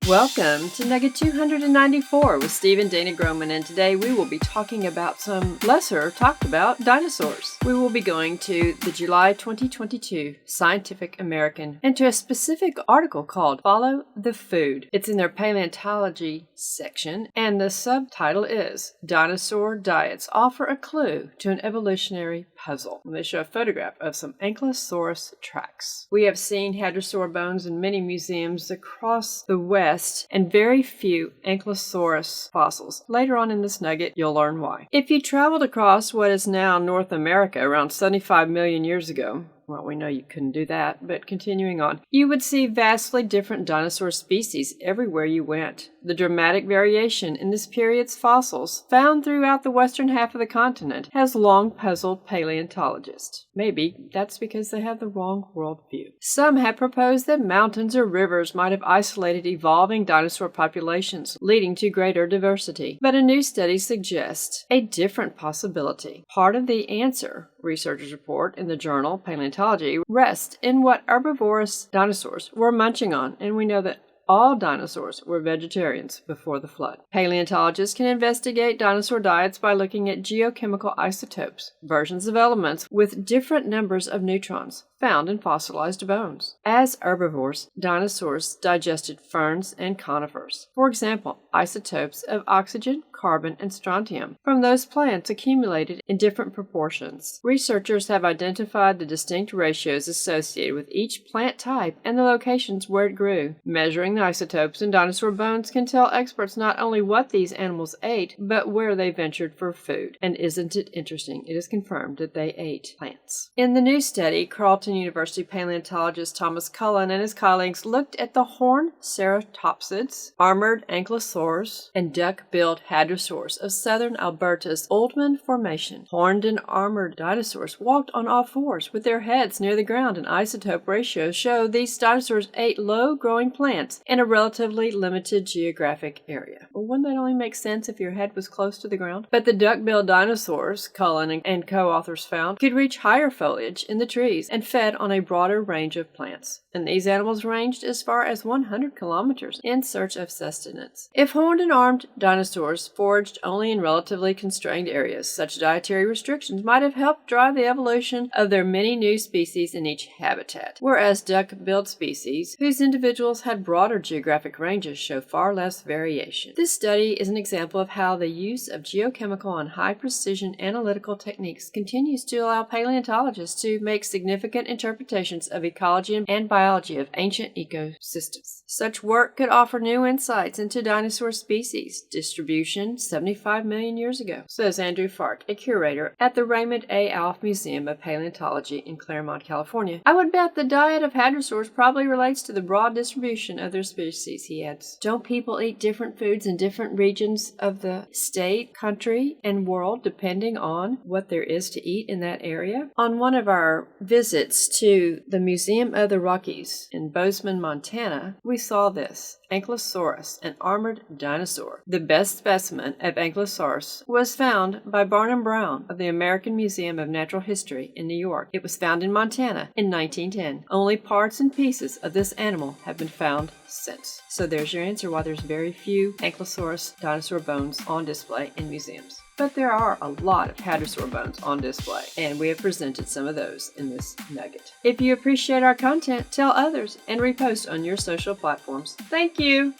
Welcome to Nugget 294 with Steve and Dana Groman, and today we will be talking about some lesser talked about dinosaurs. We will be going to the July 2022 Scientific American and to a specific article called Follow the Food. It's in their paleontology section, and the subtitle is Dinosaur Diets Offer a Clue to an Evolutionary Puzzle. And they show a photograph of some Ankylosaurus tracks. We have seen hadrosaur bones in many museums across the West and very few Ankylosaurus fossils. Later on in this nugget, you'll learn why. If you traveled across what is now North America around 75 million years ago, well, we know you couldn't do that, but continuing on, you would see vastly different dinosaur species everywhere you went. The dramatic variation in this period's fossils, found throughout the western half of the continent, has long puzzled paleontologists. Maybe that's because they have the wrong worldview. Some have proposed that mountains or rivers might have isolated evolving dinosaur populations, leading to greater diversity. But a new study suggests a different possibility. Part of the answer, researchers report in the journal Paleontology, rests in what herbivorous dinosaurs were munching on, and we know that all dinosaurs were vegetarians before the flood. Paleontologists can investigate dinosaur diets by looking at geochemical isotopes, versions of elements with different numbers of neutrons found in fossilized bones. As herbivores, dinosaurs digested ferns and conifers. For example, isotopes of oxygen, carbon, and strontium from those plants accumulated in different proportions. Researchers have identified the distinct ratios associated with each plant type and the locations where it grew. Measuring the isotopes in dinosaur bones can tell experts not only what these animals ate, but where they ventured for food. And isn't it interesting? It is confirmed that they ate plants. In the new study, Carleton University paleontologist Thomas Cullen and his colleagues looked at the horned ceratopsids, armored ankylosaurs, and duck-billed hadrosaurs of southern Alberta's Oldman Formation. Horned and armored dinosaurs walked on all fours with their heads near the ground, and isotope ratios show these dinosaurs ate low-growing plants in a relatively limited geographic area. Well, wouldn't that only make sense if your head was close to the ground? But the duck-billed dinosaurs, Cullen and co-authors found, could reach higher foliage in the trees and fed on a broader range of plants. And these animals ranged as far as 100 kilometers in search of sustenance. If horned and armed dinosaurs foraged only in relatively constrained areas, such dietary restrictions might have helped drive the evolution of their many new species in each habitat, whereas duck-billed species, whose individuals had broader geographic ranges, show far less variation. This study is an example of how the use of geochemical and high-precision analytical techniques continues to allow paleontologists to make significant interpretations of ecology and biology of ancient ecosystems. Such work could offer new insights into dinosaur species distribution 75 million years ago, says Andrew Fark, a curator at the Raymond A. Alf Museum of Paleontology in Claremont, California. I would bet the diet of hadrosaurs probably relates to the broad distribution of their species, he adds. Don't people eat different foods in different regions of the state, country, and world depending on what there is to eat in that area? On one of our visits to the Museum of the Rockies in Bozeman, Montana, we saw this. Ankylosaurus, an armored dinosaur. The best specimen of Ankylosaurus was found by Barnum Brown of the American Museum of Natural History in New York. It was found in Montana in 1910. Only parts and pieces of this animal have been found since. So there's your answer why there's very few Ankylosaurus dinosaur bones on display in museums. But there are a lot of hadrosaur bones on display, and we have presented some of those in this nugget. If you appreciate our content, tell others and repost on your social platforms. Thank you!